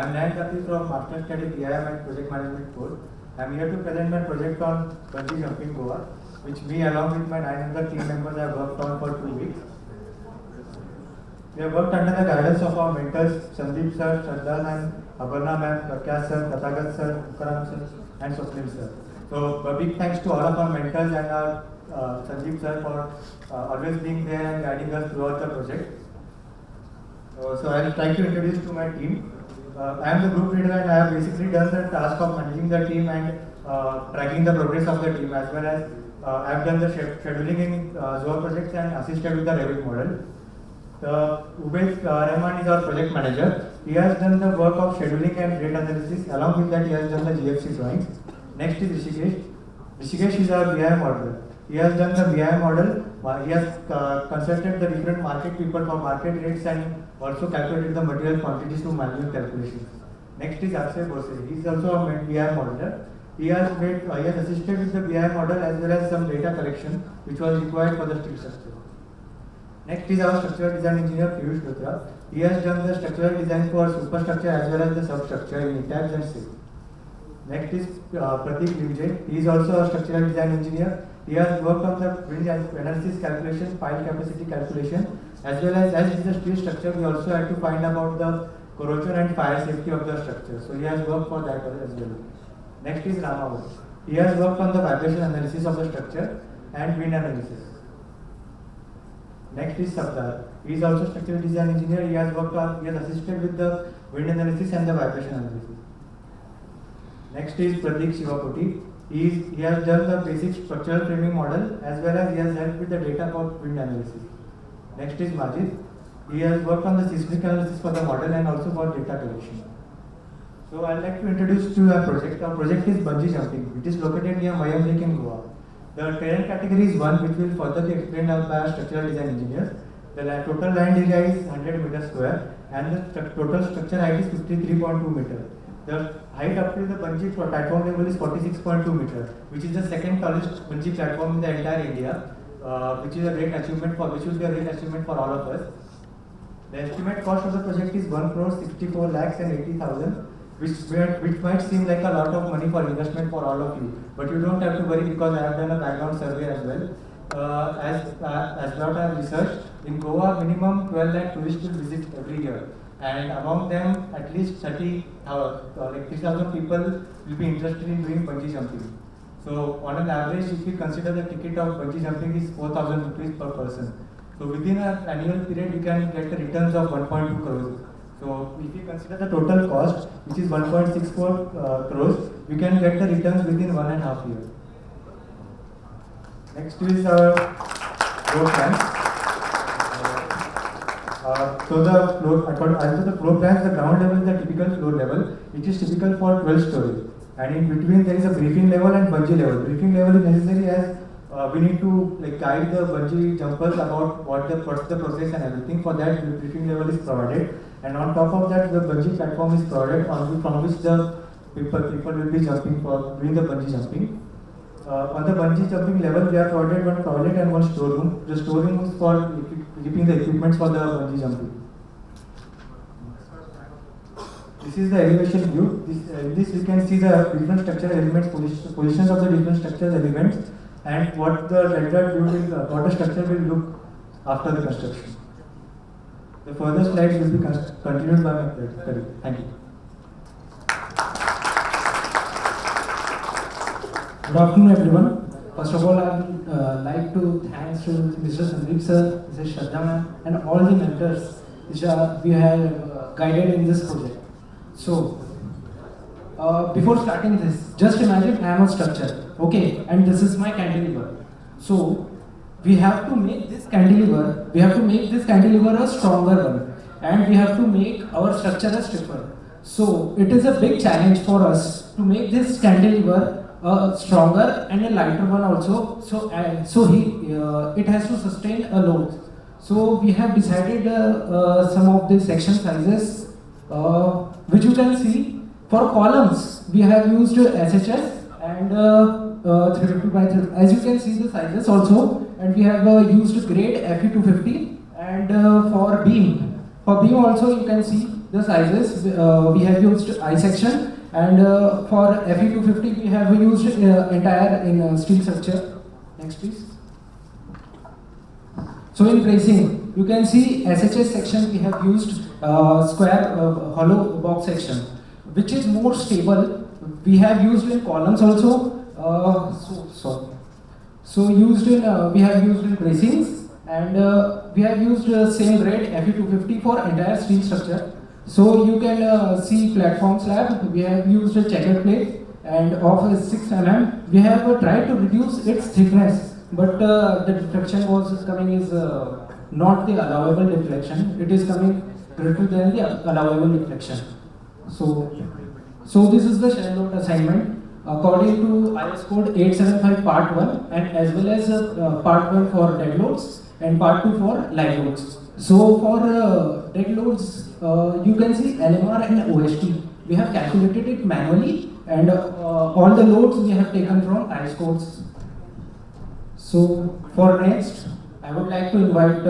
I'm Nayan Kathir from Master Study PIM and Project Management course. I'm here to present my project on bungee jumping Goa, which me along with my 9 other team members have worked on for 2 weeks. We have worked under the guidance of our mentors Sandeep sir, Shraddha ma'am, Aparna ma'am, Prakash sir, Tathagat sir, Ukaram sir, and Swapnil sir. So a big thanks to all of our mentors and our Sandeep sir for always being there and guiding us throughout the project. So I will try to introduce to my team. I am the group leader and I have basically done the task of managing the team and tracking the progress of the team, as well as I have done the scheduling in Zoho projects and assisted with the Revit model. Ubaid Rahman is our project manager. He has done the work of scheduling and rate analysis. Along with that, he has done the GFC drawings. Next is Rishikesh. Rishikesh is our BI model. He has done the BI model. He has consulted the different market people for market rates and also calculated the material quantities to manual calculations. Next is Akshay Bose. He is also a BI modeler. He has assisted with the BI model as well as some data collection which was required for the steel structure. Next is our structural design engineer Piyush Luthra. He has done the structural design for superstructure as well as the substructure in ITABS and SIP. Next is Pratik Limje. He is also a structural design engineer. He has worked on the wind analysis calculation, pile capacity calculation, as well as it is a steel structure, we also had to find about the corrosion and fire safety of the structure. So he has worked for that as well. Next is Rama. He has worked on the vibration analysis of the structure and wind analysis. Next is Sabdar. He is also structural design engineer. He has assisted with the wind analysis and the vibration analysis. Next is Pratik Shivapoti. He has done the basic structural framing model as well as he has helped with the data for wind analysis. Next is Majid. He has worked on the seismic analysis for the model and also for data collection. So I would like to introduce to our project. Our project is bungee jumping. It is located near Mayam Lake in Goa. The terrain category is 1, which will further be explained out by our structural design engineers. The total land area is 100 meters square and the total structure height is 53.2 meters. The height up to the bungee platform level is 46.2 meters, which is the second tallest bungee platform in the entire India, which is a great achievement which will be a great achievement for all of us. The estimate cost of the project is 1 crore 64 lakhs and 80,000, which might seem like a lot of money for investment for all of you, but you don't have to worry because I have done a background survey as well. As what I have researched, in Goa minimum 12 lakh tourists will visit every year, and among them at least 3,000 people will be interested in doing bungee jumping. So on an average, if we consider the ticket of bungee jumping is 4,000 rupees per person. So within an annual period, you can get the returns of 1.2 crores. So if we consider the total cost, which is 1.64 crores, we can get the returns within 1.5 years. Next is our floor plans. So the floor, as per the floor plans, the ground level is the typical floor level, which is typical for 12 stories. And in between there is a briefing level and bungee level. Briefing level is necessary as we need to guide the bungee jumpers about what's the process and everything. For that, the briefing level is provided. And on top of that, the bungee platform is provided from which the people will be jumping for doing the bungee jumping. On the bungee jumping level, we have provided one toilet and one storeroom. The storeroom is for keeping the equipment for the bungee jumping. This is the elevation view. In this we can see the different structural elements, positions of the different structural elements, and what the structure will look after the construction. The further slides will be continued by my colleague. Thank you. Good afternoon, everyone. First of all, I would like to thank to Mr. Sandeep sir, Mr. Shraddha ma'am, and all the mentors which we have guided in this project. So, before starting this, just imagine I am a structure, okay, and this is my cantilever. So, we have to make this cantilever a stronger one, and we have to make our structure a stiffer. So, it is a big challenge for us to make this cantilever stronger and a lighter one also. So, it has to sustain a load. So, we have decided some of the section sizes, which you can see. For columns, we have used SHS and 350 by 3. As you can see the sizes also, and we have used grade FE250. And for beam For beam also you can see the sizes. We have used I section, and for FE250 we have used entire in steel structure. Next please. So in bracing, you can see SHS section we have used square hollow box section, which is more stable. We have used in columns also. So used in we have used in bracings, and we have used same grade FE250 for entire steel structure. So you can see platform slab. We have used a checker plate, and of 6 mm. We have tried to reduce its thickness, but the deflection was coming is not the allowable deflection. It is coming greater than the allowable deflection. So this is the shell load assignment according to IS code 875 part 1, and as well as part 1 for dead loads and part 2 for live loads. So for dead loads, you can see LMR and OST. We have calculated it manually, and all the loads we have taken from IS codes. So for next, I would like to invite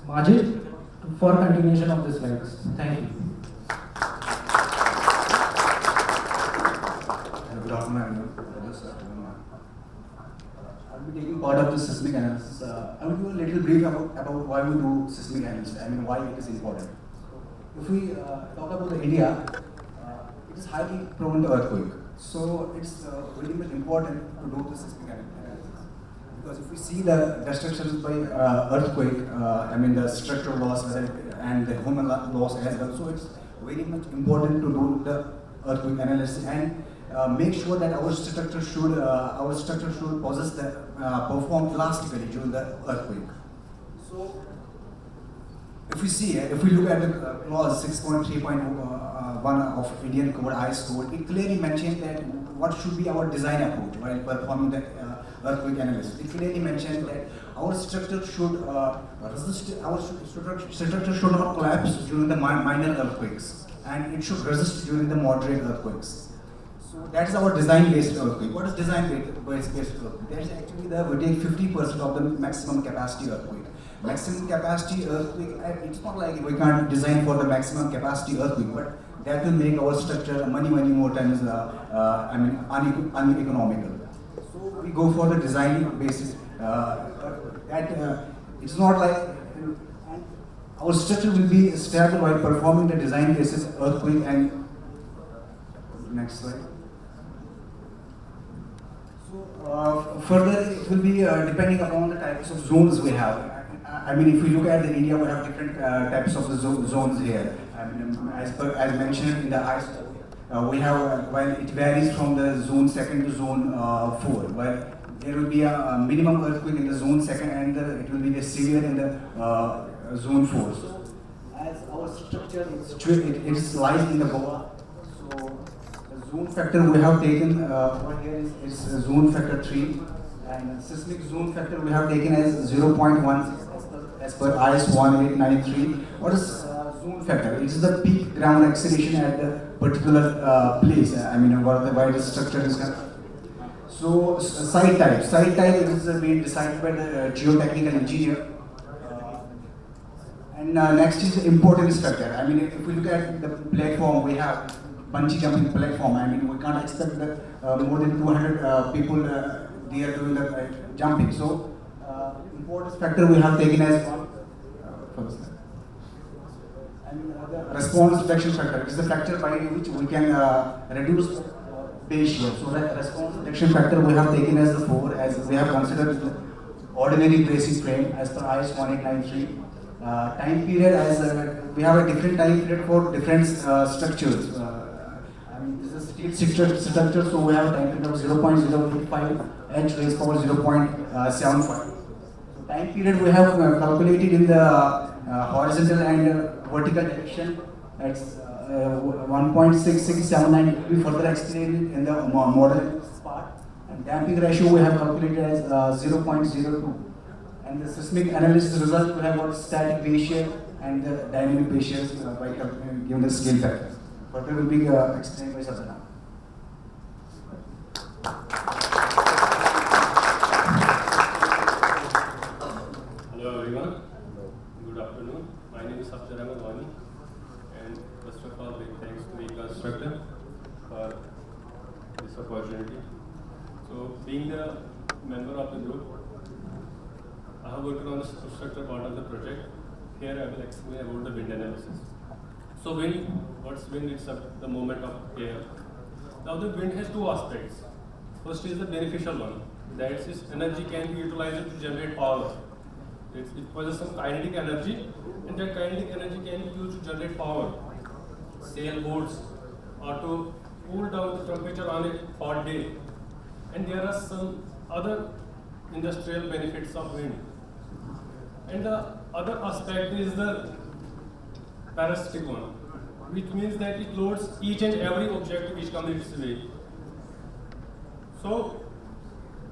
Majid for continuation of the slides. Thank you. Good afternoon, I'll be taking part of the seismic analysis. I will do a little brief about why we do seismic analysis. I mean, why it is important. If we talk about the India, it is highly prone to earthquake. So it's very much important to do the seismic analysis. Because if we see the destructions by earthquake, I mean the structural loss and the human loss as well. So it's very much important to do the earthquake analysis and make sure that our structure should possess the perform elastically during the earthquake. So if we look at the clause 6.3.1 of Indian Code IS code, it clearly mentions that what should be our design approach while performing the earthquake analysis. It clearly mentions that our structure should resist. Our structure should not collapse during the minor earthquakes, and it should resist during the moderate earthquakes. So that is our design-based earthquake. What is design-based earthquake? That is actually we take 50% of the maximum capacity earthquake. Maximum capacity earthquake, it's not like we can't design for the maximum capacity earthquake, but that will make our structure many more times uneconomical. So we go for the design basis. It's not like our structure will be stable while performing the design basis earthquake. And next slide. So further, it will be depending upon the types of zones we have. I mean, if we look at the India, we have different types of the zones here. I mean, as mentioned in the IS, we have while it varies from the zone 2 to zone 4. While there will be a minimum earthquake in the zone 2, and it will be the severe in the zone 4. So, as our structure it lies in the Goa. So the zone factor we have taken over here is zone factor 3, and seismic zone factor we have taken as 0.1 as per IS 1893. What is zone factor? It is the peak ground acceleration at the particular place. I mean, why the structure is. So site type is being decided by the geotechnical engineer. And next is the importance factor. I mean, if we look at the platform, we have bungee jumping platform. I mean, we can't expect that more than 200 people they are doing the jumping. So importance factor we have taken as and the response reduction factor is the factor by which we can reduce base shear. So the response reduction factor we have taken as the 4, as we have considered the ordinary bracing frame as per IS 1893. Time period as we have a different time period for different structures. I mean, this is steel structure, so we have a time period of 0.085 H raised power 0.75. So time period we have calculated in the horizontal and vertical direction. That's 1.6679 will be further explained in the model part. And damping ratio we have calculated as 0.02. And the seismic analysis result we have got static base shear and the dynamic base shears by giving the scale factor. Further will be explained by Sajana. Hello everyone. Good afternoon. afternoon. My name is Saptar Wani, and first of all, big thanks to the constructor for this opportunity. So, being the member of the group, I have worked on the structure part of the project. Here I will explain about the wind analysis. So wind, what's wind? It's the movement of air. Now the wind has two aspects. First is the beneficial one. That is, energy can be utilized to generate power. It possesses some kinetic energy, and that kinetic energy can be used to generate power. Sailboats, or to cool down the temperature on a hot day. And there are some other industrial benefits of wind. And the other aspect is the parasitic one, which means that it loads each and every object which comes its way. So,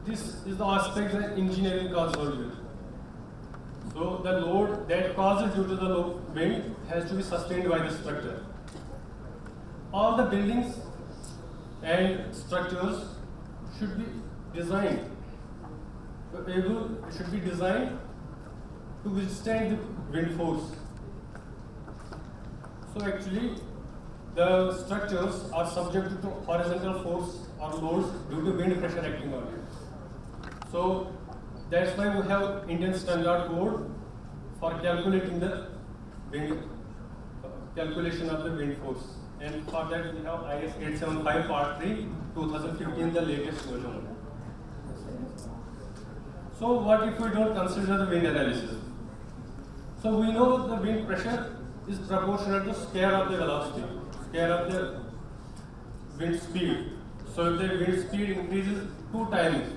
this is the aspect that engineering concerned with. So, the load that causes due to the wind has to be sustained by the structure. All the buildings and structures should be designed to withstand the wind force. So actually, the structures are subject to horizontal force or loads due to wind pressure acting on it. So that's why we have Indian Standard Code for calculating the wind, calculation of the wind force. And for that we have IS 875 Part 3, 2015, the latest version. So what if we don't consider the wind analysis? So we know the wind pressure is proportional to square of the velocity, square of the wind speed. So if the wind speed increases 2 times,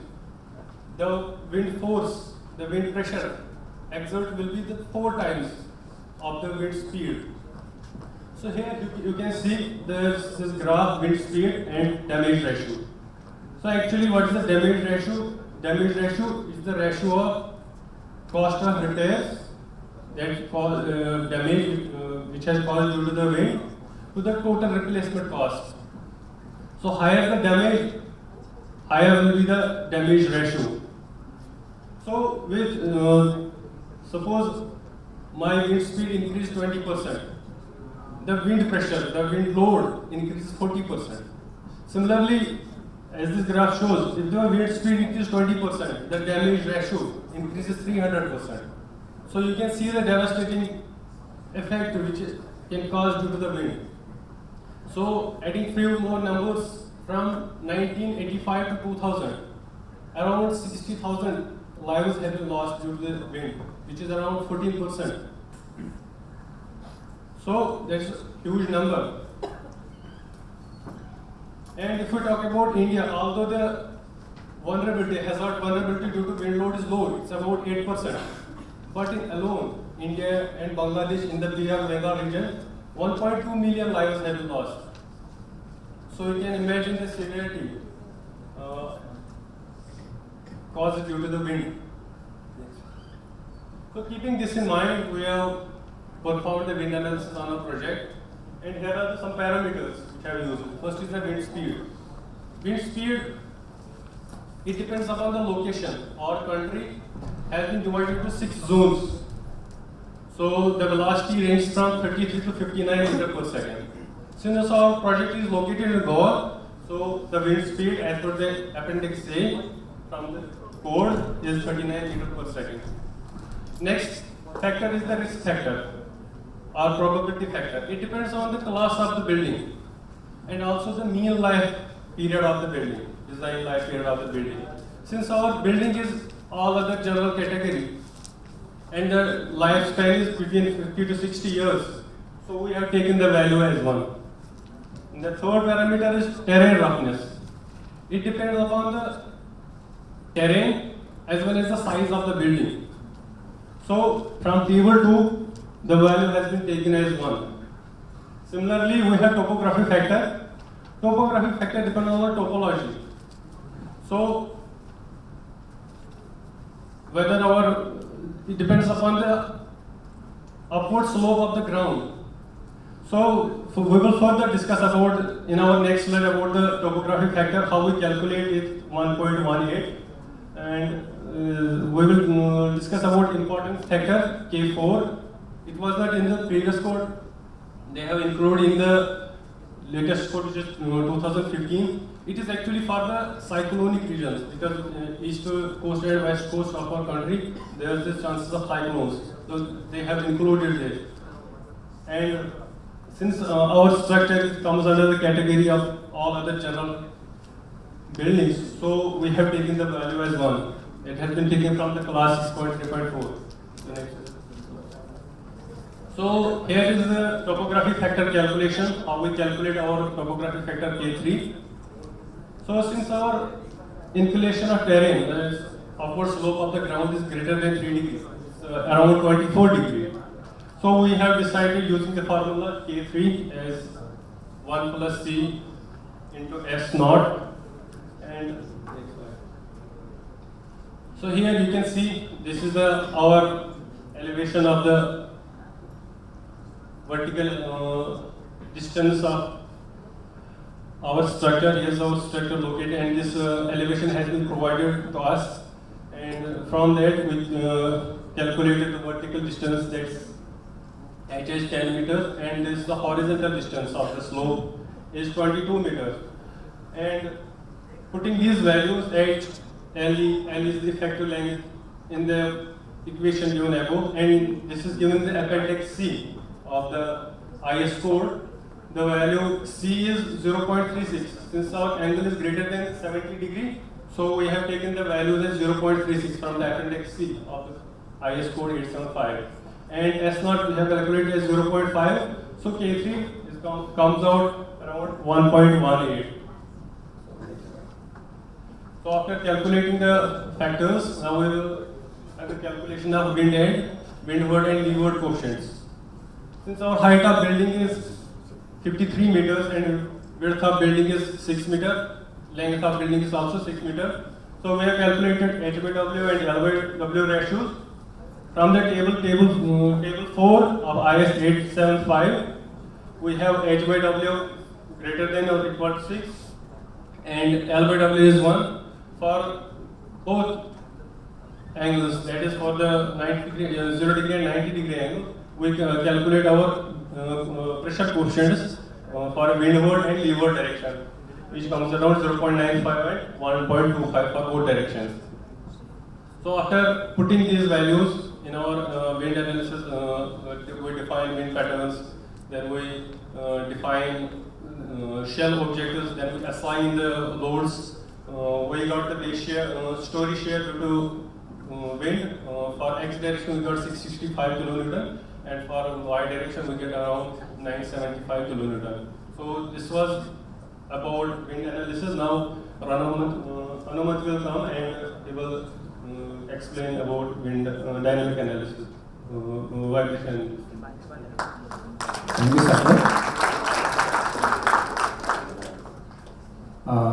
the wind force, the wind pressure exert will be the 4 times of the wind speed. So here you can see there's this graph, wind speed and damage ratio. So actually what is the damage ratio? Damage ratio is the ratio of cost of repairs that cause damage which has caused due to the wind to the total replacement cost. So higher the damage, higher will be the damage ratio. So with suppose my wind speed increased 20%, the wind pressure, the wind load increases 40%. Similarly, as this graph shows, if the wind speed increases 20%, the damage ratio increases 300%. So you can see the devastating effect which can cause due to the wind. So adding few more numbers, from 1985 to 2000, around 60,000 lives have been lost due to the wind, which is around 14%. So that's a huge number. And if we talk about India, although the hazard vulnerability due to wind load is low, it's about 8%. But in alone, India and Bangladesh in the Bengal region, 1.2 million lives have been lost. So you can imagine the severity caused due to the wind. So keeping this in mind, we have performed the wind analysis on our project, and here are some parameters which I have used. First is the wind speed. Wind speed, it depends upon the location. Our country has been divided into 6 zones. So the velocity ranges from 33 to 59 meters per second. Since our project is located in Goa, so the wind speed as per the appendix A from the code is 39 meters per second. Next factor is the risk factor or probability factor. It depends on the class of the building and also the mean life period of the building, design life period of the building. Since our building is all other general category and the lifespan is between 50 to 60 years, so we have taken the value as 1. And the third parameter is terrain roughness. It depends upon the terrain as well as the size of the building. So from table 2, the value has been taken as 1. Similarly, we have topography factor. Topography factor depends on the topology. So it depends upon the upward slope of the ground. So we will further discuss about in our next slide about the topographic factor, how we calculate it 1.18, and we will discuss about important factor K4 it was not in the previous code. They have included in the latest code, which is 2015. It is actually for the cyclonic regions, because east coast and west coast of our country, there is this chances of cyclones. So they have included it. And since our structure comes under the category of all other general buildings, so we have taken the value as 1. It has been taken from the class 6.3.4. So here is the topography factor calculation, how we calculate our topography factor K3. So since our inclination of terrain, that is upward slope of the ground, is greater than 3 degrees, around 24 degrees. So we have decided using the formula K3 as 1 plus C into S naught. And so here you can see this is our elevation of the vertical distance of our structure. Here is our structure located, and this elevation has been provided to us. And from that we calculated the vertical distance, that's H is 10 meters, and this is the horizontal distance of the slope is 22 meters. And putting these values, H, L is the effective length in the equation given above, and this is given in the appendix C of the IS code. The value C is 0.36. Since our angle is greater than 70 degrees, so we have taken the values as 0.36 from the appendix C of the IS code 875. And S naught we have calculated as 0.5. So K3 comes out around 1.18. So after calculating the factors, now we will have the calculation of wind and windward and leeward coefficients. Since our height of building is 53 meters and width of building is 6 meters, length of building is also 6 meters. So we have calculated H by W and L by W ratios. From the table 4 of IS 875, we have H by W greater than or equal to 6 and L by W is 1. For both angles, that is for the 90 degree, 0 degree and 90 degree angle, we calculate our pressure coefficients for windward and leeward direction, which comes around 0.95 and 1.25 for both directions. So after putting these values in our wind analysis, we define wind patterns, then we define shell objectives, then we assign the loads. We got the base share, story share due to wind. For X direction we got 665 kilonewton, and for Y direction we get around 975 kilonewton. So this was about wind analysis. Now Anumat will come and he will explain about wind dynamic analysis, vibration. Thank you, sir.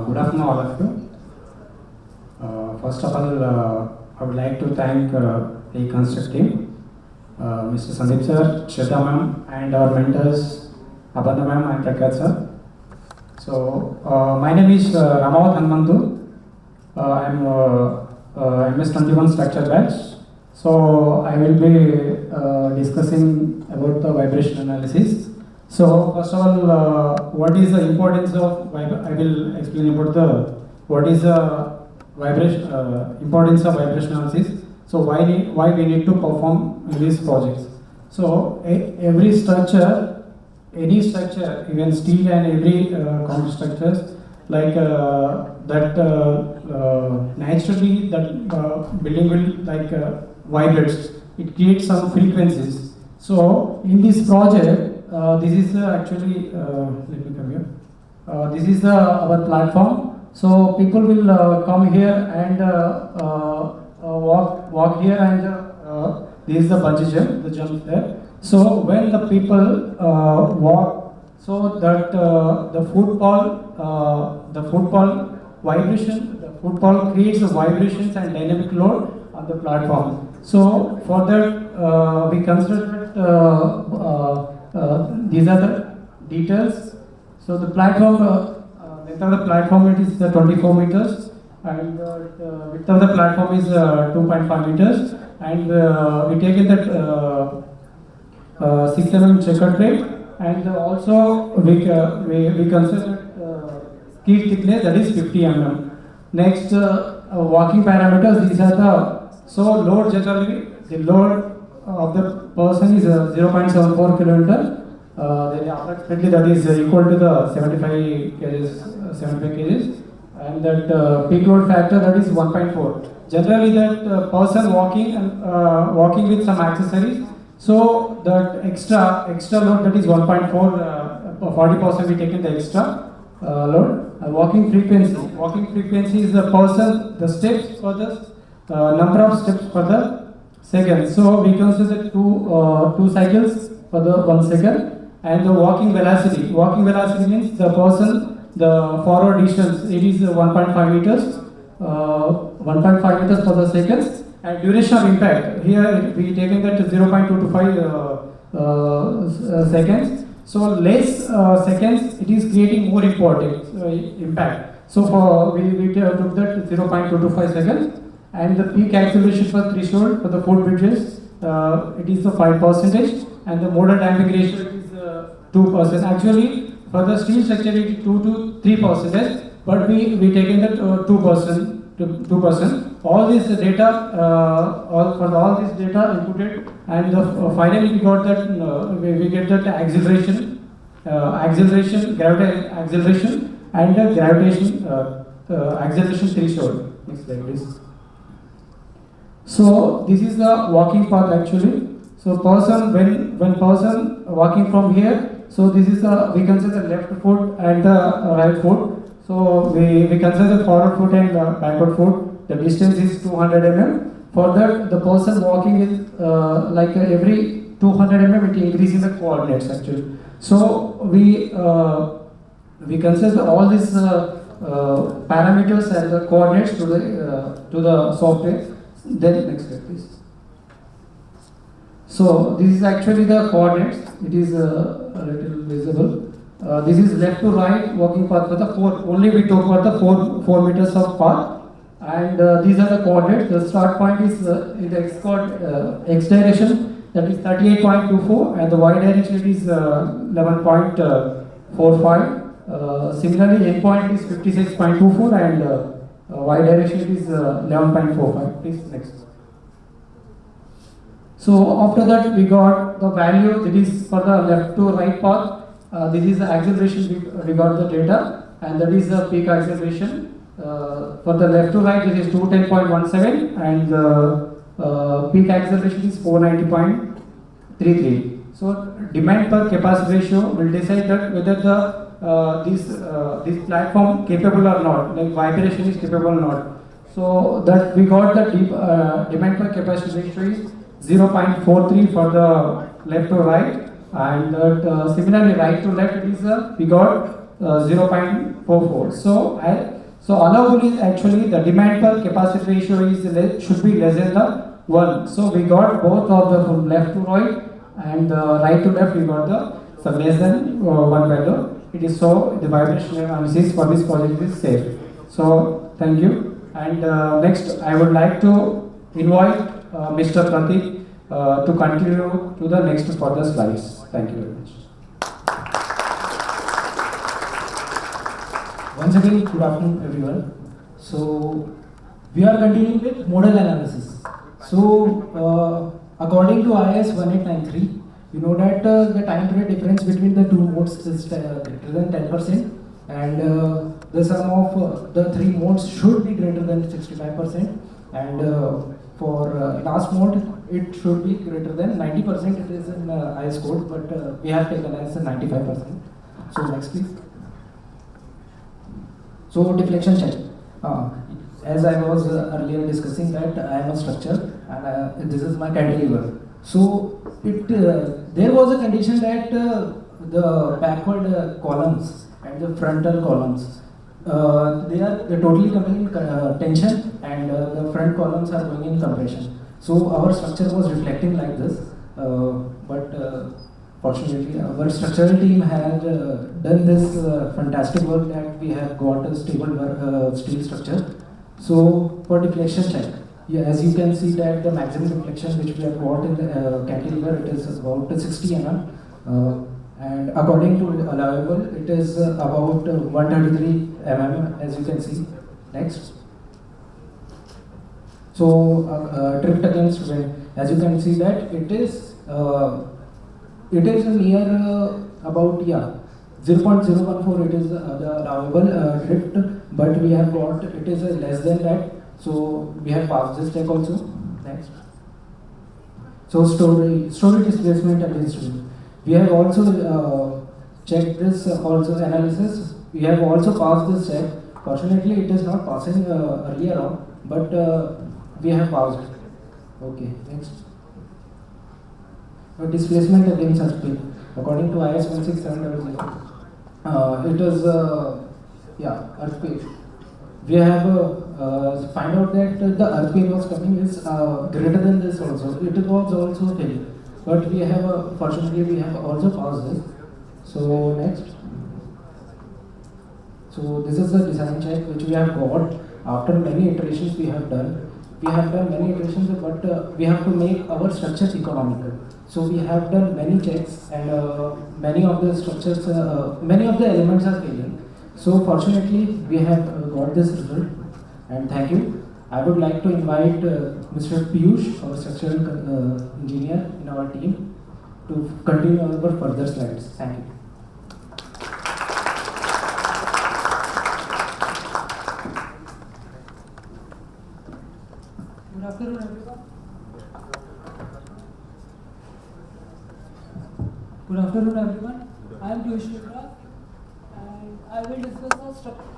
Good afternoon, all of you. First of all, I would like to thank the Construct team, Mr. Sandeep sir, Shraddha ma'am, and our mentors, Abanda ma'am and Prakat sir. So, my name is Ramavat Hanumantu. I am MS21 structure batch. So, I will be discussing about the vibration analysis. So, first of all, what is the importance of I will explain about what is the vibration importance of vibration analysis. So, why we need to perform these projects. So, every structure, any structure, even steel and every concrete structures, like naturally that building will vibrates. It creates some frequencies. So, in this project. This is actually, let me come here. This is our platform. So people will come here and walk here, and this is the bungee jump, the jump there. So when the people walk, so that the football vibration, the football creates the vibrations and dynamic load on the platform. So for that we consider that. These are the details. So the platform, length of the platform it is 24 meters, and width of the platform is 2.5 meters, and we take it that 6 mm checker plate, and also we consider key thickness, that is 50 mm. Next, walking parameters, these are load generally, the load of the person is 0.74 kilonewton. Then approximately that is equal to the 75 kgs, and that peak load factor, that is 1.4. Generally, that person walking and walking with some accessories, so that extra load, that is 1.4, 40% we taken the extra load. Walking frequency is the person, the steps for the number of steps per the second. So we consider two cycles for the 1 second. And the walking velocity means the person, the forward distance, it is 1.5 meters, 1.5 meters per the seconds. And duration of impact, here we taken that 0.225 seconds. So less seconds, it is creating more important impact. So for we took that 0.225 seconds. And the peak acceleration for threshold for the footbridges, it is the 5%, and the modal damping ratio is 2%. Actually, for the steel structure, it is 2 to 3%, but we taken that 2%. All this data, all this data inputted, and finally we got that we get that acceleration, gravity acceleration, and the gravitation acceleration threshold. Next slide, please. So this is the walking path actually. So person, when person walking from here, so this is we consider the left foot and the right foot. So we consider the forward foot and backward foot. The distance is 200 mm. For that, the person walking is like every 200 mm it increases the coordinates actually. So we consider all these parameters and the coordinates to the software. Then next step please. So this is actually the coordinates. It is a little visible. This is left to right walking path for the 4. Only we talk about the 4 meters of path. And these are the coordinates. The start point is in the x direction, that is 38.24, and the y direction it is 11.45. Similarly, end point is 56.24, and y direction it is 11.45. Please next. So after that we got the value that is for the left to right path. This is the acceleration we got the data, and that is the peak acceleration. For the left to right it is 210.17, and the peak acceleration is 490.33. So demand per capacity ratio will decide that whether the this platform capable or not, like vibration is capable or not. So that we got the demand per capacity ratio is 0.43 for the left to right, and that similarly right to left it is we got 0.44. So allowable is actually the demand per capacity ratio is should be less than the 1. So we got both of the from left to right and right to left we got the less than 1 value. It is so the vibration analysis for this project is safe. So thank you. And next I would like to invite Mr. Pratik to continue to the next further slides. Thank you very much. Once again, good afternoon everyone. So we are continuing with modal analysis. So according to IS 1893, you know that the time period difference between the two modes is greater than 10%, and the sum of the 3 modes should be greater than 65%, and for last mode it should be greater than 90%. It is in IS code, but we have taken as 95%. So next please. So deflection check. As I was earlier discussing that I am a structure and this is my cantilever. So there was a condition that the backward columns and the frontal columns they're totally coming in tension, and the front columns are going in compression. So our structure was reflecting like this, but fortunately our structural team had done this fantastic work that we have got a stable steel structure. So for deflection check, Yeah, as you can see that the maximum deflection which we have got in the cantilever, it is about 60 mm. And according to allowable, it is about 133 mm, as you can see. Next. So drift against wind, as you can see that it is near about 0.014. It is the allowable drift, but we have got it is less than that. So we have passed this check also. Next. So story displacement against wind. We have also checked this also analysis. We have also passed this check. Fortunately, it is not passing earlier on, but we have passed. Okay, next. Displacement against earthquake. According to IS 16700, it is earthquake. We have find out that the earthquake was coming is greater than this also. It was also failing, but we have fortunately we have also passed this. So next. So this is the design check which we have got after many iterations we have done. We have done many iterations, but we have to make our structures economical. So we have done many checks, and many of the structures, many of the elements are failing. So fortunately, we have got this result, and thank you. I would like to invite Mr. Piyush, our structural engineer in our team, to continue our further slides. Thank you. Good afternoon, everyone. Good afternoon, everyone. I am Piyush Mitra, and I will discuss the structure.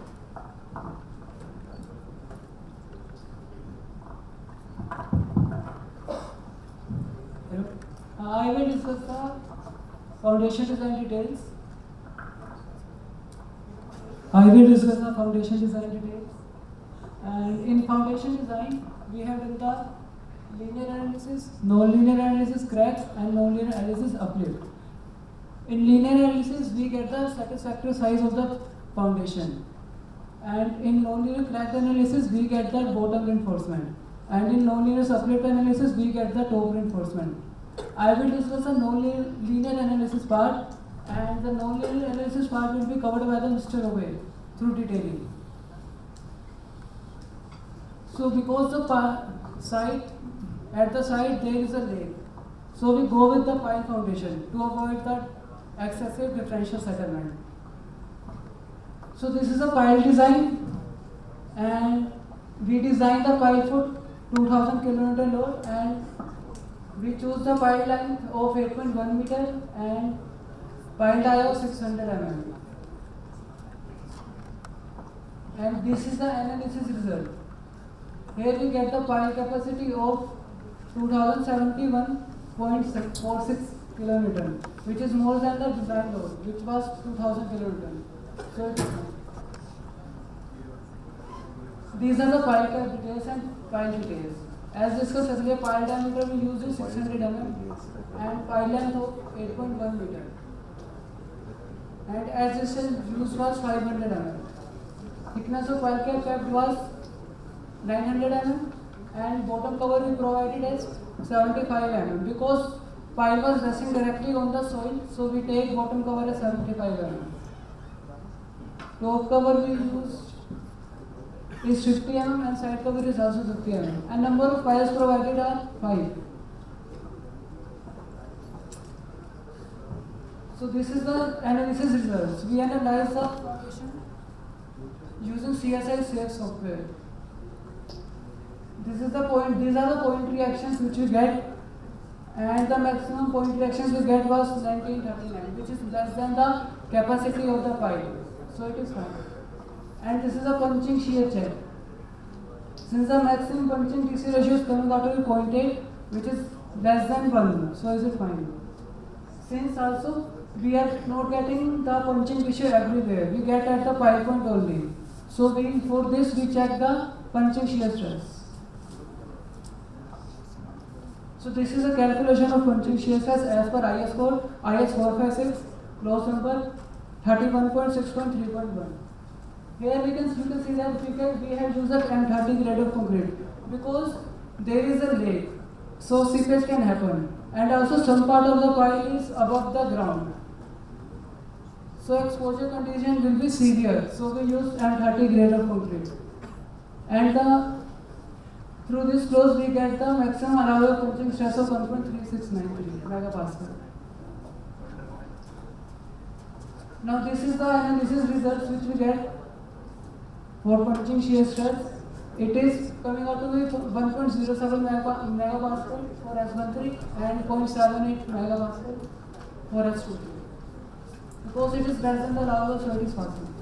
I will discuss the foundation design details. And in foundation design, we have done the linear analysis, non-linear analysis, cracks, and non-linear analysis uplift. In linear analysis, we get the satisfactory size of the foundation. And in non-linear crack analysis, we get the bottom reinforcement. And in non-linear uplift analysis, we get the top reinforcement. I will discuss the non-linear analysis part, and the non-linear analysis part will be covered by the Mr. Obey through detailing. So because at the side there is a lake, so we go with the pile foundation to avoid the excessive differential settlement. So this is a pile design, and we design the pile foot 2000 kN load, and we choose the pile length of 8.1 meter and pile dia of 600 mm. And this is the analysis result. Here we get the pile capacity of 2071.46 kN, which is more than the design load, which was 2000 kN. So these are the pile cap details and pile details. As discussed earlier, pile diameter we use is 600 mm and pile length of 8.1 meter. And as this use was 500 mm. Thickness of pile cap kept was 900 mm, and bottom cover we provided as 75 mm because pile was resting directly on the soil, so we take bottom cover as 75 mm. Top cover we used is 50 mm and side cover is also 50 mm, and number of piles provided are 5. So this is the analysis results. We analyze the foundation using CSI CX software. These are the point reactions which we get, and the maximum point reactions we get was 1939, which is less than the capacity of the pile. So it is fine. And this is a punching shear check. Since the maximum punching DC ratio is coming out to be 0.8, which is less than 1, so is it fine. Since also we are not getting the punching ratio everywhere, we get at the pile point only. So for this we check the punching shear stress. So this is a calculation of punching shear stress as per IS code IS 456 clause number 31.6.3.1. Here you can see that we have used the M30 grade of concrete because there is a lake, so seepage can happen. And also some part of the pile is above the ground. So exposure condition will be severe. So we use M30 grade of concrete. And through this close we get the maximum allowable punching stress of 1.3693 megapascal. Now this is the analysis results which we get for punching shear stress. It is coming out to be 1.07 megapascal for S13 and 0.78 megapascal for S23. Because it is less than the allowable, so it is passing.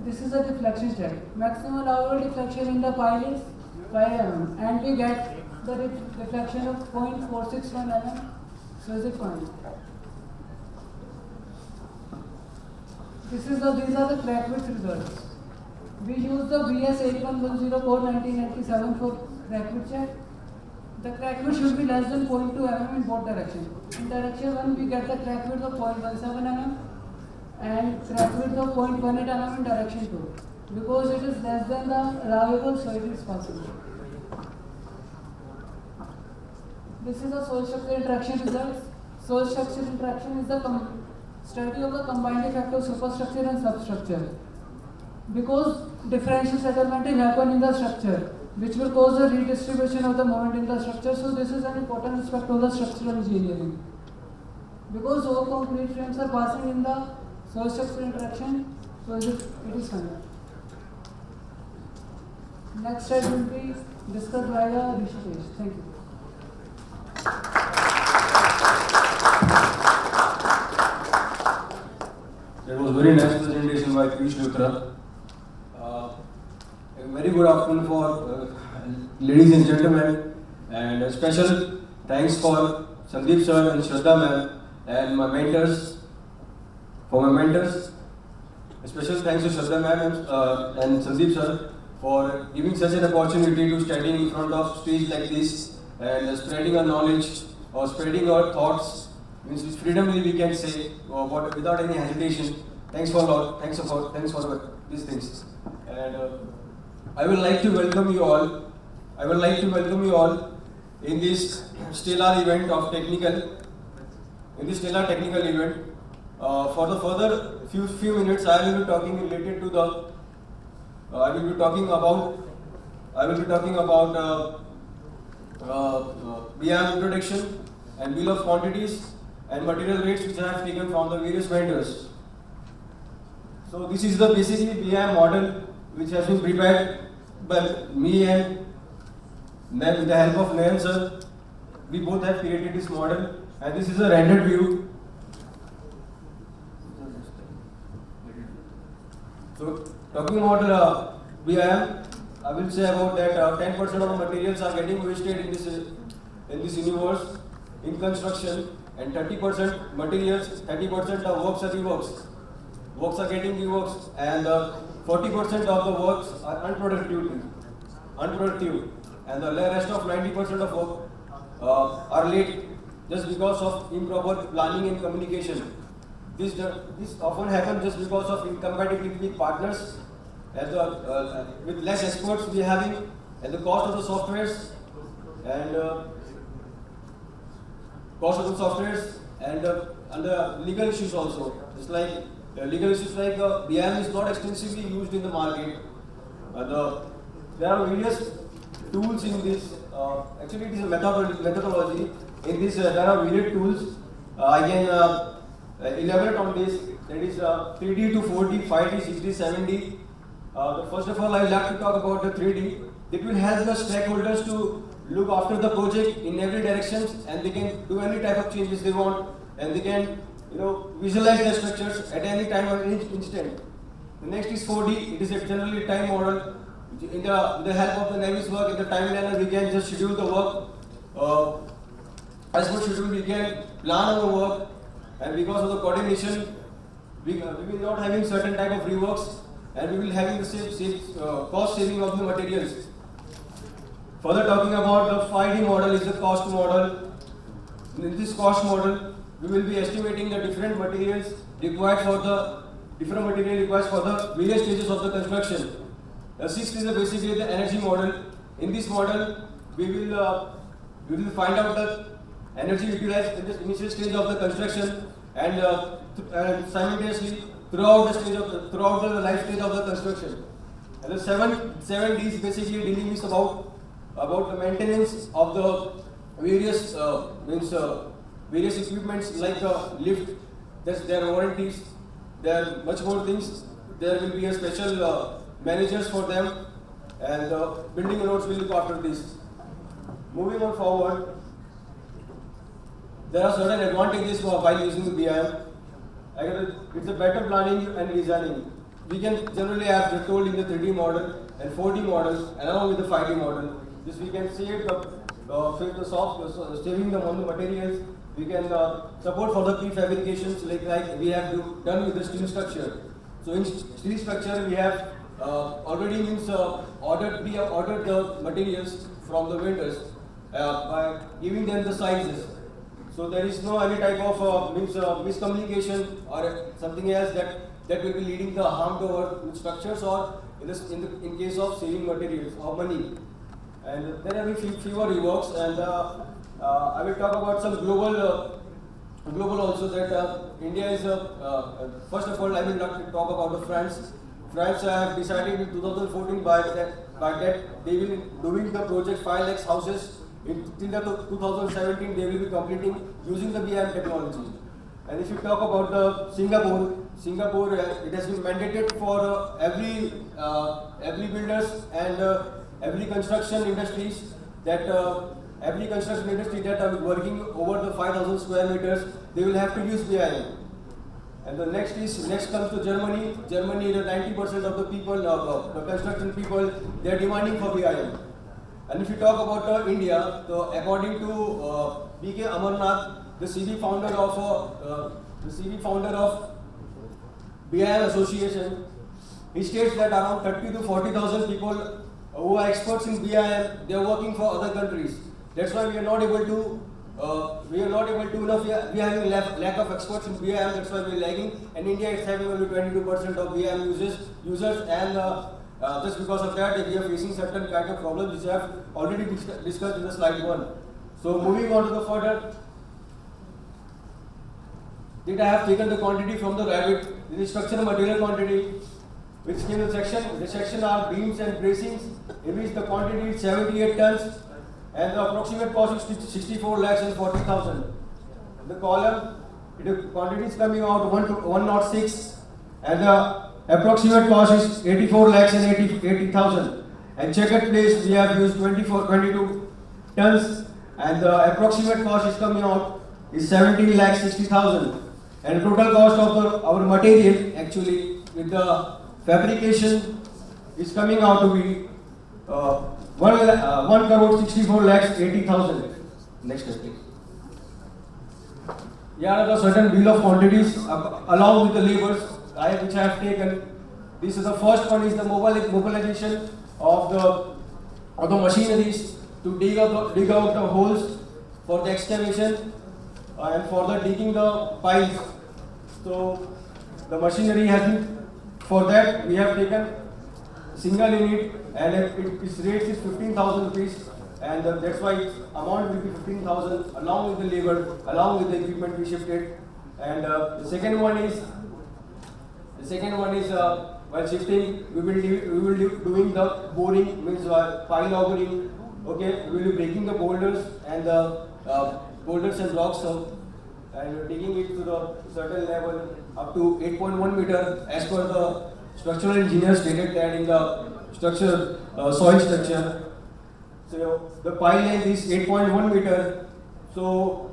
This is a deflection check. Maximum allowable deflection in the pile is 5 mm, and we get the deflection of 0.461 mm. So is it fine? These are the crack width results. We use the BS 8110 code 1997 for crack width check. The crack width should be less than 0.2 mm in both directions. In direction 1, we get the crack width of 0.17 mm and crack width of 0.18 mm in direction 2. Because it is less than the allowable, so it is possible. This is the soil structure interaction results. Soil structure interaction is the study of the combined effect of superstructure and substructure. Because differential settlement will happen in the structure, which will cause the redistribution of the moment in the structure. So this is an important aspect of the structural engineering. Because all concrete frames are passing in the soil structure interaction, so it is fine. Next slide will be discussed by the Rishikesh. Thank you. That was very nice presentation by Piyush Luthra. A very good afternoon for ladies and gentlemen, and a special thanks for Sandeep sir and Shraddha ma'am and my mentors. For my mentors, a special thanks to Shraddha ma'am and Sandeep sir for giving such an opportunity to standing in front of stage like this and spreading our knowledge or spreading our thoughts. Means freedomly we can say without any hesitation. Thanks for a lot. Thanks for these things. And I would like to welcome you all. In this stellar event of technical. In this stellar technical event. For the further few minutes, I will be talking related to the. I will be talking about BIM introduction and bill of quantities and material rates which I have taken from the various vendors. So this is the basically BIM model which has been prepared by me and with the help of Nayan sir. We both have created this model, and this is a rendered view. So talking about BIM, I will say about that 10% of the materials are getting wasted in this universe in construction, and 30% materials, 30% of works are reworks. Works are getting reworks, and 40% of the works are unproductive, and the rest of 90% of work are late just because of improper planning and communication. This often happens just because of incompatibility with partners, and with less experts we are having, and the cost of the softwares, and the legal issues also. It's like legal issues like BIM is not extensively used in the market. There are various tools in this. Actually, it is a methodology. In this, there are various tools. I can elaborate on this. That is 3D to 4D, 5D, 6D, 7D. First of all, I would like to talk about the 3D. It will help the stakeholders to look after the project in every direction, and they can do any type of changes they want, and they can visualize their structures at any time or any instant. The next is 4D. It is a generally time model. With the help of the Navy's work, in the timeline, we can just schedule the work. As per schedule, we can plan our work, and because of the coordination, we will not having certain type of reworks, and we will having the same cost saving of the materials. Further talking about the 5D model is the cost model. In this cost model, we will be estimating the different materials required for the various stages of the construction. The sixth is basically the energy model. In this model, we will find out the energy utilized in the initial stage of the construction and simultaneously throughout the life stage of the construction. And the seven Ds basically dealing with about the maintenance of the various various equipments like lift. That's their warranties. There are much more things. There will be a special managers for them, and building notes will look after this. Moving on forward, there are certain advantages while using the BIM. It's a better planning and designing. We can generally have the told in the 3D model and 4D model along with the 5D model. This we can save saving them on the materials. We can support for the prefabrications like we have done with the steel structure. So in steel structure we have already ordered the materials from the vendors by giving them the sizes. So there is no any type of miscommunication or something else that will be leading the harm to our structures or in case of saving materials or money. And there are fewer reworks, and I will talk about some global also that India is first of all I will not talk about the France. France have decided in 2014 by that they will be doing the project 5 lakhs houses till the 2017 they will be completing using the BIM technology. And if you talk about the Singapore it has been mandated for every builders and every construction industries that are working over the 5,000 square meters, they will have to use BIM. And the next comes to Germany. Germany, the 90% of the people, the construction people, they are demanding for BIM. And if you talk about India, so according to B.K. Amarnath, the CV founder of BIM Association, he states that around 30 to 40,000 people who are experts in BIM, they are working for other countries. That's why we are not able to we are having lack of experts in BIM. That's why we are lagging. And India is having only 22% of BIM users, and just because of that, we are facing certain kind of problems which I have already discussed in the slide 1. So moving on to the further, I have taken the quantity from the Revit. This is structural material quantity, which in the section. The section are beams and bracings, in which the quantity is 78 tons, and the approximate cost is 64 lakhs and 40,000. The column, the quantity is coming out 106, and the approximate cost is 84 lakhs and 80,000. And checkered place, we have used 22 tons, and the approximate cost is coming out is 17 lakhs 60,000. And the total cost of our material actually with the fabrication is coming out to be 1 crore 64 lakhs 80,000. Next slide, please. Here are the certain bill of quantities along with the labors which I have taken. This is the first one is the mobilization of the machineries to dig out the holes for the excavation and for the digging the piles. So the machinery has been, for that we have taken single unit, and its rate is 15,000 rupees, and that's why its amount will be 15,000 along with the labor, along with the equipment we shifted. And the second one is while shifting we will be doing the boring, means pile augering. Okay, we will be breaking the boulders and boulders and rocks and taking it to the certain level up to 8.1 meter as per the structural engineer stated that in the structure, soil structure. So the pile length is 8.1 meter. So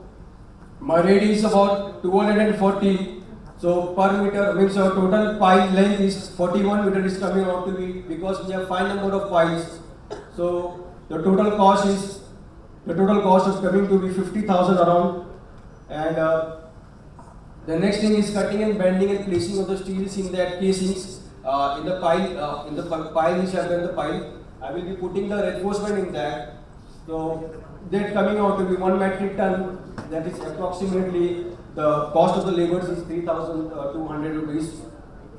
my radius is about 240. So per meter means our total pile length is 41 meter is coming out to be, because we have 5 number of piles. So the total cost is coming to be 50,000 around. And the next thing is cutting and bending and placing of the steels in that casings. In the pile which I have done the pile, I will be putting the reinforcement in that. So that coming out to be 1 metric ton. That is approximately the cost of the labors is 3,200 rupees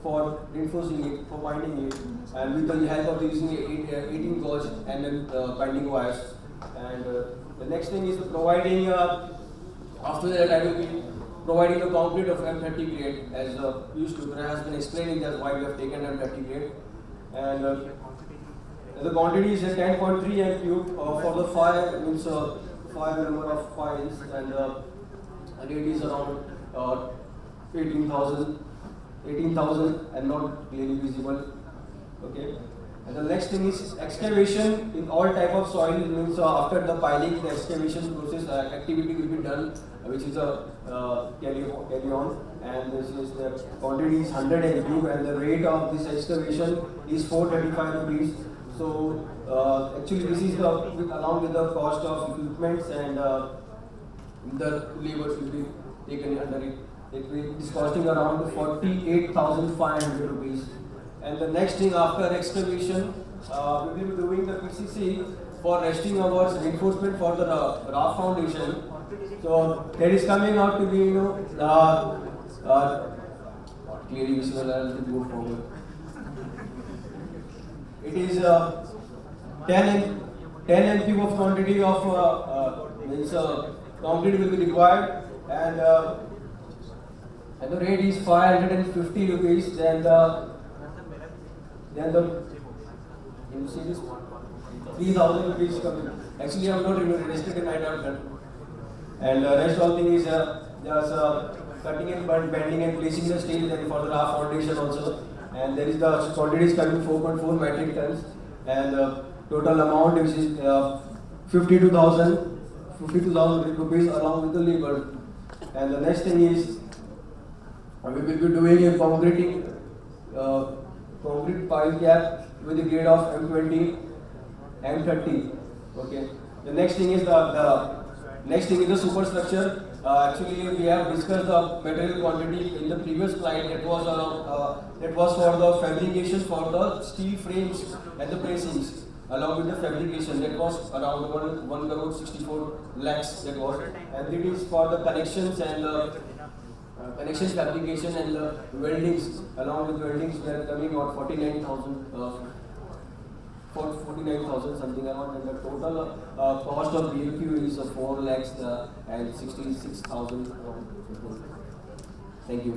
for reinforcing it, for binding it, and with the help of using 18 gauge and then binding wires. And the next thing is providing, after that I will be providing the concrete of M30 grade as used to. There has been explaining that why we have taken M30 grade. And the quantity is 10.3 m³ for the fire, means 5 number of piles, and rate is around 18,000 and not clearly visible. Okay. And the next thing is excavation in all type of soil, means after the piling, the excavation process activity will be done, which is a carry on, and this is the quantity is 100 m³, and the rate of this excavation is 435 rupees. So actually this is along with the cost of equipments and the labors will be taken under it. It is costing around 48,500 rupees. And the next thing after excavation, we will be doing the PCC for resting our reinforcement for the raft foundation. So that is coming out to be, clearly visible as we go forward. It is 10 m³ of quantity of means concrete will be required, and the rate is 550 rupees. Then the you see this 3,000 rupees coming. Actually, I am not restricted in my done. And rest all thing is just cutting and bending and placing the steel then for the raft foundation also. And there is the quantity is coming 4.4 metric tons, and total amount is 52,000 rupees along with the labor. And the next thing is we will be doing a concrete pile cap with a grade of M20, M30. Okay. The next thing is the superstructure. Actually, we have discussed the material quantity in the previous slide. That was for the fabrication for the steel frames and the bracings. Along with the fabrication, that was around 1 crore 64 lakhs. That was, and it is for the connections and connections fabrication and the weldings. Along with weldings, we are coming out 49,000 something around, and the total cost of BOQ is 4 lakhs and 66,000. Thank you.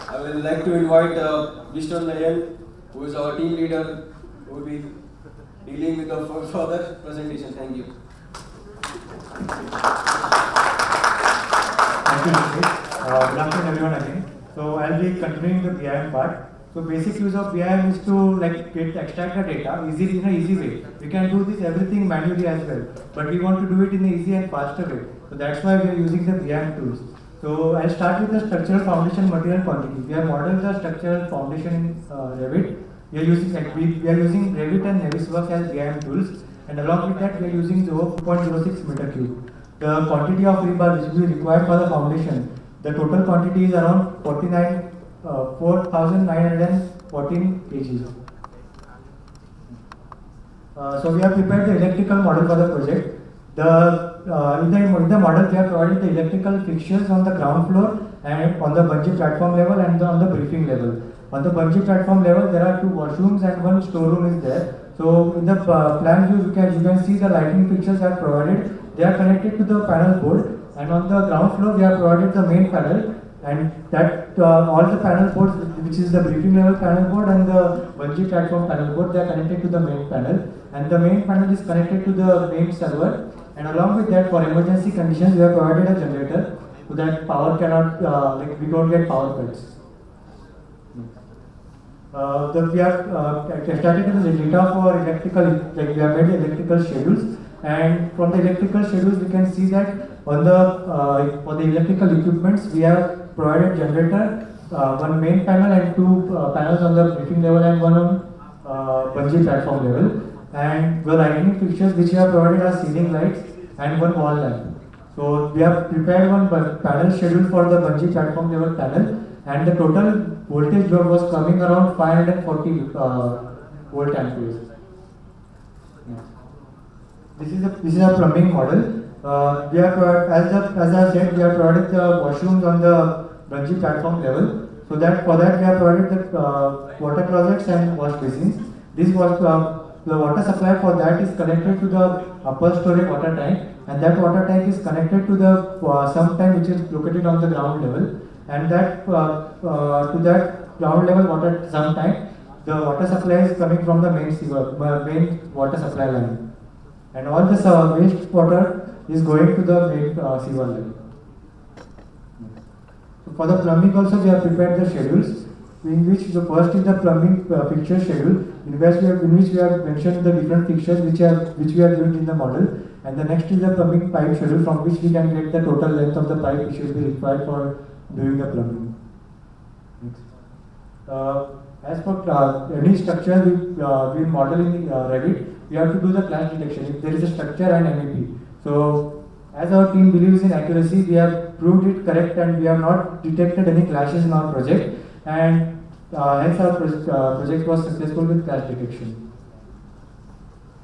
I would like to invite Mr. Nayan, who is our team leader, who will be dealing with the further presentation. Thank you. Thank you, Nitesh. Good afternoon, everyone again. So I'll be continuing the BIM part. So basic use of BIM is to extract the data in an easy way. We can do this everything manually as well, but we want to do it in an easy and faster way. So that's why we are using the BIM tools. So I'll start with the structural foundation material quantity. We have modeled the structural foundation in Revit. We are using Revit and Navisworks as BIM tools, and along with that we are using 0.06 meter cube. The quantity of rebar which will be required for the foundation, the total quantity is around 4,914 kg. So we have prepared the electrical model for the project. In the model we have provided the electrical fixtures on the ground floor and on the bungee platform level and on the briefing level. On the bungee platform level there are 2 washrooms and 1 storeroom is there. So in the plan view you can see the lighting fixtures are provided. They are connected to the panel board, and on the ground floor we have provided the main panel, and that all the panel boards, which is the briefing level panel board and the bungee platform panel board, they are connected to the main panel, and the main panel is connected to the main server. And along with that, for emergency conditions, we have provided a generator so that power cannot, we don't get power cuts. We have started the data for electrical, we have made electrical schedules, and from the electrical schedules we can see that on the for the electrical equipments we have provided generator, 1 main panel and 2 panels on the briefing level and 1 on bungee platform level. And the lighting fixtures which we have provided are ceiling lights and 1 wall lamp. So we have prepared 1 panel schedule for the bungee platform level panel, and the total voltage load was coming around 540 volt amperes. This is a plumbing model. as I said, we are providing the washrooms on the bungee platform level. So that for that we have provided the water closets and wash basins. This was the water supply for that is connected to the upper story water tank, and that water tank is connected to the sump tank which is located on the ground level, and that to that ground level water sump tank, the water supply is coming from the main water supply line, and all this waste water is going to the main sewer level. So for the plumbing also we have prepared the schedules, in which the first is the plumbing fixture schedule, in which we have mentioned the different fixtures which we have used in the model, and the next is the plumbing pipe schedule, from which we can get the total length of the pipe which will be required for doing the plumbing. Next. As for any structure we model in Revit, we have to do the clash detection if there is a structure and MEP. So as our team believes in accuracy, we have proved it correct and we have not detected any clashes in our project, and hence our project was successful with clash detection.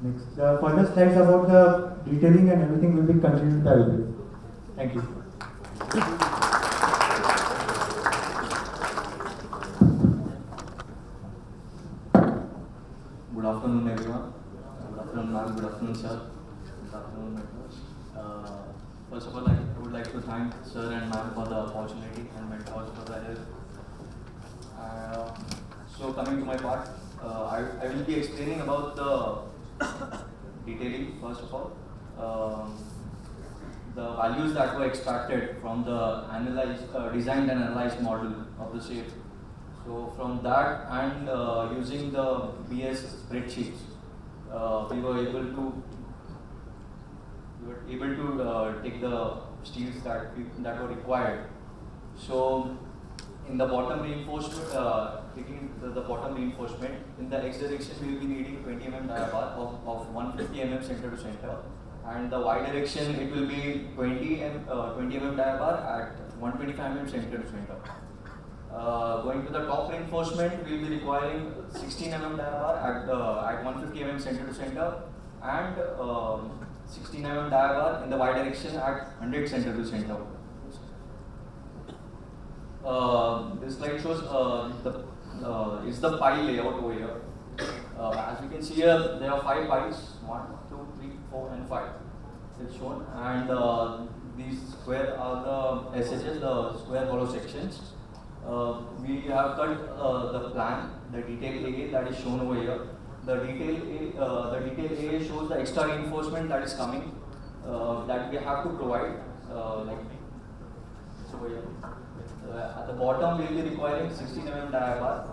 Next, the further slides about the detailing and everything will be continued by Vijay. Thank you. Good afternoon, everyone. Good afternoon, ma'am. Good afternoon, sir. Good afternoon, mentors. First of all, I would like to thank sir and ma'am for the opportunity and mentors for the help. So coming to my part, I will be explaining about the detailing. First of all, the values that were extracted from the designed and analyzed model of the shape. So from that and using the BS spreadsheets, we were able to take the steels that were required. So in the bottom reinforcement, taking the bottom reinforcement, in the X direction we will be needing 20 mm dia bar of 150 mm center to center, and the Y direction it will be 20 mm dia bar at 125 mm center to center. Going to the top reinforcement, we will be requiring 16 mm dia bar at 150 mm center to center, and 16 mm dia bar in the Y direction at 100 center to center. This slide shows is the pile layout over here. As you can see here, there are 5 piles, 1, 2, 3, 4, and 5. It's shown, and these square are the SHs, the square hollow sections. We have cut the plan, the detail A that is shown over here. The detail A shows the extra reinforcement that is coming, that we have to provide, like it's over here. At the bottom, we will be requiring 16 mm dia bar,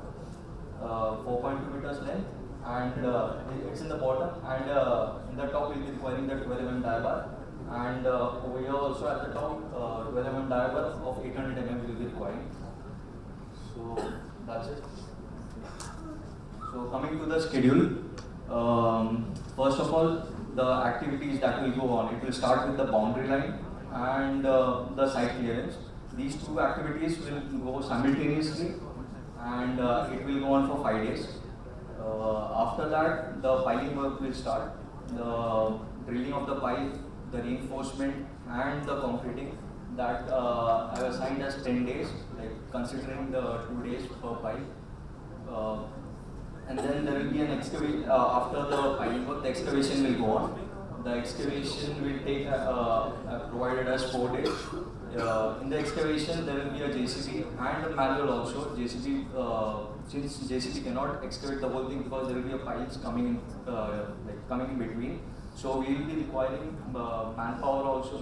4.2 meters length, and it's in the bottom. And in the top, we will be requiring the 12 mm dia bar, and over here also at the top, 12 mm dia bar of 800 mm we will be requiring. So that's it. So coming to the schedule, first of all, the activities that will go on, it will start with the boundary line and the site clearance. These 2 activities will go simultaneously, and it will go on for 5 days. After that, the piling work will start. The drilling of the pipe, the reinforcement, and the concreting, that I have assigned as 10 days, like considering the 2 days per pipe. And then there will be an excavation, after the piling work, the excavation will go on. The excavation will take, provided as 4 days. In the excavation, there will be a JCB and a manual also. JCB, since JCB cannot excavate the whole thing because there will be a piles coming in, coming in between. So we will be requiring manpower also,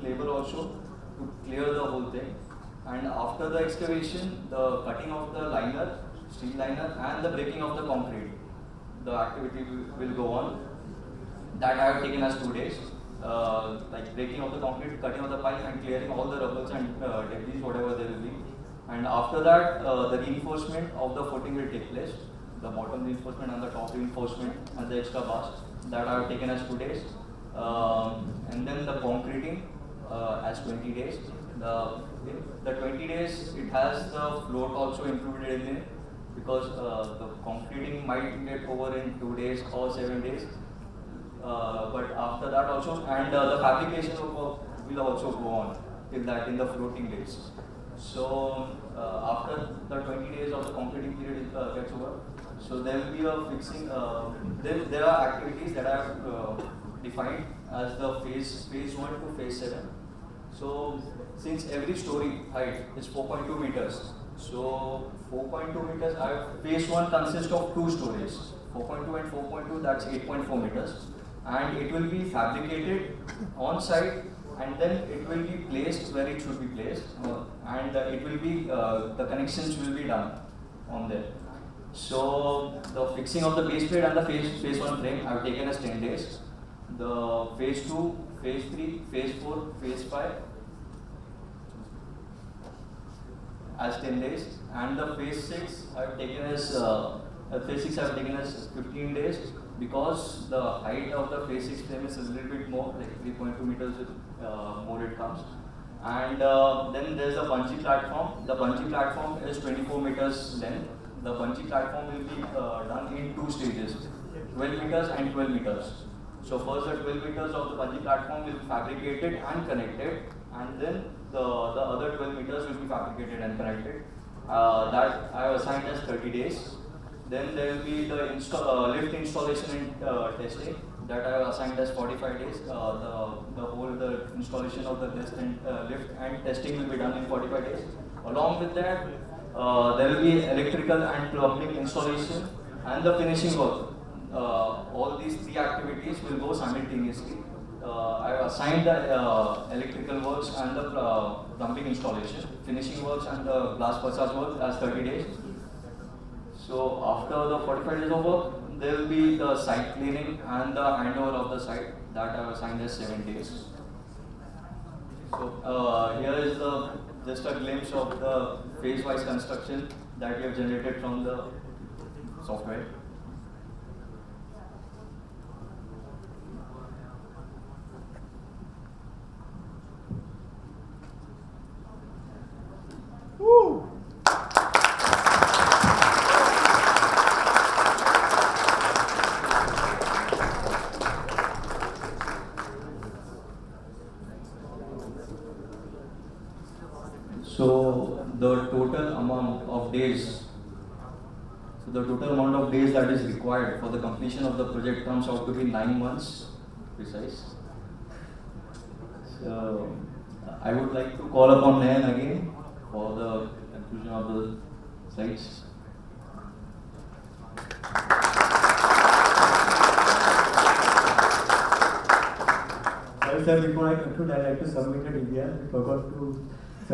labor also, to clear the whole thing. And after the excavation, the cutting of the liner, steel liner, and the breaking of the concrete, the activity will go on. That I have taken as 2 days. Like breaking of the concrete, cutting of the pipe, and clearing all the rubbles and debris, whatever there will be. And after that, the reinforcement of the footing will take place. The bottom reinforcement and the top reinforcement and the extra bars. That I have taken as 2 days. And then the concreting as 20 days. The 20 days, it has the float also included in it, because the concreting might get over in 2 days or 7 days. but after that also, and the fabrication of work will also go on till that in the floating days. So after the 20 days of the concreting period gets over, so there will be a fixing. There are activities that I have defined as the phase 1 to phase 7. So since every story height is 4.2 meters, so 4.2 meters, phase 1 consists of 2 stories, 4.2 and 4.2, that's 8.4 meters, and it will be fabricated on site, and then it will be placed where it should be placed, and it will be the connections will be done on there. So the fixing of the base plate and the phase 1 frame I have taken as 10 days. The phase 2, phase 3, phase 4, phase 5 as 10 days, and the phase 6 I have taken as 15 days, because the height of the phase 6 frame is a little bit more, like 3.2 meters more it comes. And then there is a bungee platform. The bungee platform is 24 meters length. The bungee platform will be done in 2 stages, 12 meters and 12 meters. So first the 12 meters of the bungee platform will be fabricated and connected, and then the other 12 meters will be fabricated and connected. That I have assigned as 30 days. Then there will be the lift installation and testing, that I have assigned as 45 days. The installation of the lift and testing will be done in 45 days. Along with that, there will be electrical and plumbing installation and the finishing work. All these 3 activities will go simultaneously. I have assigned the electrical works and the plumbing installation, finishing works and the glass facade work as 30 days. So after the 45 days of work, there will be the site cleaning and the handover of the site, that I have assigned as 7 days. So here is just a glimpse of the phase-wise construction that we have generated from the software. So the total amount of days that is required for the completion of the project comes out to be 9 months precise. So I would like to call upon Nayan again for the conclusion of the slides. Well, sir, before I conclude, I'd like to submit a DBR. We forgot to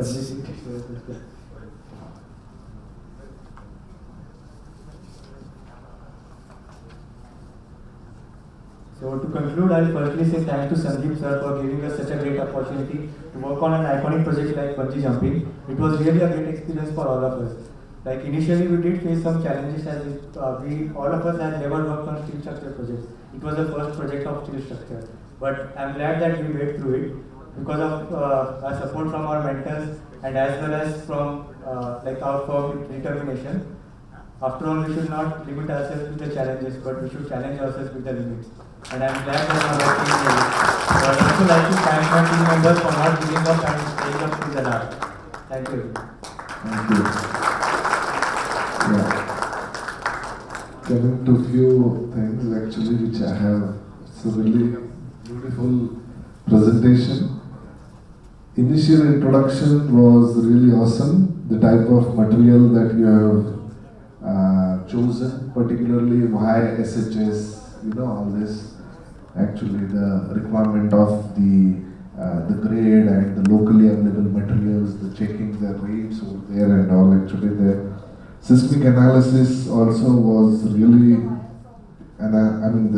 submit it. So to conclude, I'll firstly say thanks to Sandeep sir for giving us such a great opportunity to work on an iconic project like bungee jumping. It was really a great experience for all of us. Like initially we did face some challenges as all of us had never worked on steel structure projects. It was the first project of steel structure. But I'm glad that we made through it because of our support from our mentors and as well as from our firm determination. After all, we should not limit ourselves with the challenges, but we should challenge ourselves with the limits. And I'm glad that our team did it. So I'd also like to thank my team members for not giving up and staying up to the task. Thank you. Thank you. Yeah. Coming to few things actually which I have. It's a really beautiful presentation. Initial introduction was really awesome. The type of material that you have chosen, particularly why SHS, all this. Actually, the requirement of the grade and the locally available materials, the checking the rates over there and all. Actually, the seismic analysis also was really, and I mean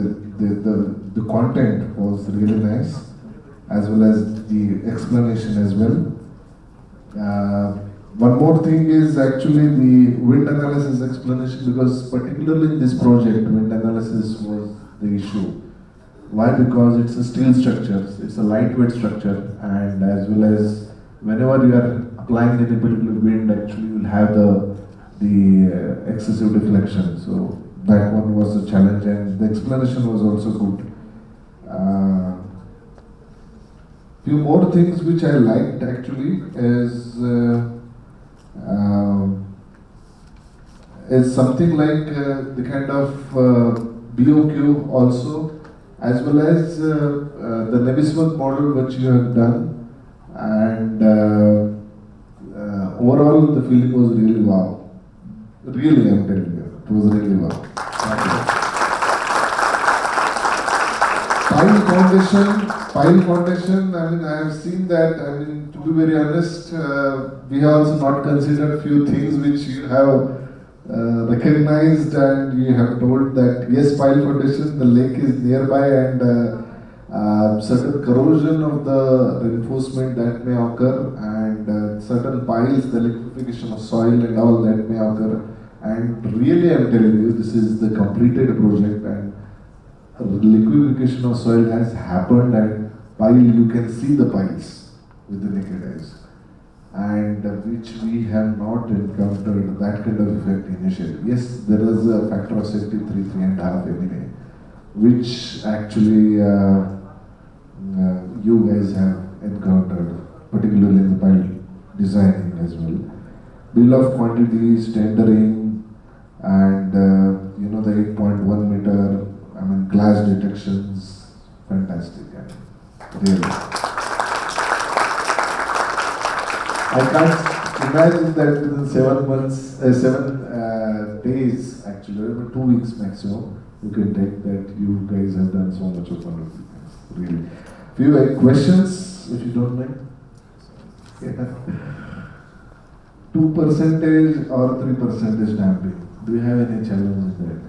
the content was really nice, as well as the explanation as well. One more thing is actually the wind analysis explanation, because particularly in this project, wind analysis was the issue. Why? Because it's a steel structure, it's a lightweight structure, and as well as whenever you are applying any particular wind, actually you will have the excessive deflection. So that one was a challenge, and the explanation was also good. Few more things which I liked actually is something like the kind of BOQ also, as well as the Naviswork model which you have done, and overall the feeling was really wow. Really, I'm telling you, it was really wow. Pile foundation, I mean, I have seen that, I mean, to be very honest, we have also not considered few things which you have recognized, and you have told that yes, pile foundation, the lake is nearby, and certain corrosion of the reinforcement that may occur, and certain piles, the liquefaction of soil and all that may occur. And really, I am telling you, this is the completed project, and liquefaction of soil has happened, and pile, you can see the piles with the naked eyes, and which we have not encountered that kind of effect initially. Yes, there is a factor of safety 3.5 anyway, which actually you guys have encountered, particularly in the pile designing as well. Bill of quantities, tendering, and you know, the 8.1 meter, I mean, glass detections, fantastic, really. I can't imagine that within 7 months, 7 days actually, or 2 weeks maximum, you can take that you guys have done so much of wonderful things, really. Few questions, if you don't mind. Yeah. 2% or 3% damping. Do you have any challenge in that?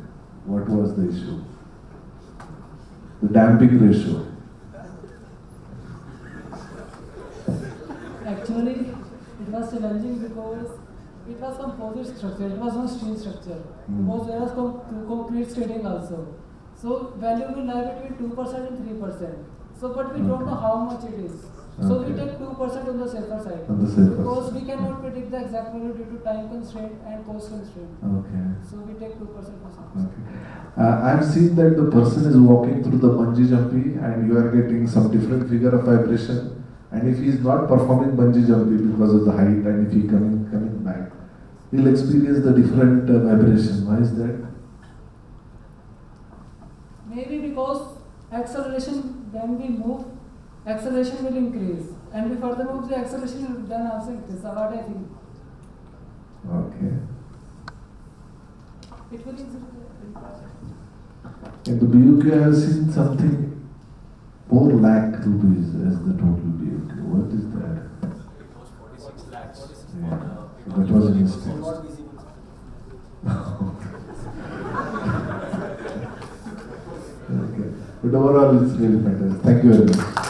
What was the issue? The damping ratio. Actually, it was challenging because it was composite structure, it was not steel structure. Because there was concrete shading also. So value will lie between 2% and 3%. So but we don't know how much it is. So we take 2% on the safer side. On the safer because side. we cannot predict the exact value due to time constraint and cost constraint. Okay. So we take 2% for safer Okay. side. I've seen that the person is walking through the bungee jumping and you are getting some different figure of vibration. And if he is not performing bungee jumping because of the height, and if he coming back, he'll experience the different vibration. Why is that? Maybe because acceleration, when we move, acceleration will increase. And we further move, the acceleration will then also increase. So what I think. Okay. It will increase. In the BUK, I have seen something 4 lakh rupees as the total BUK. What is that? It was 46 lakhs. Yeah. That was an mistake. Not visible. Okay. But overall, it's really fantastic. Thank you very much.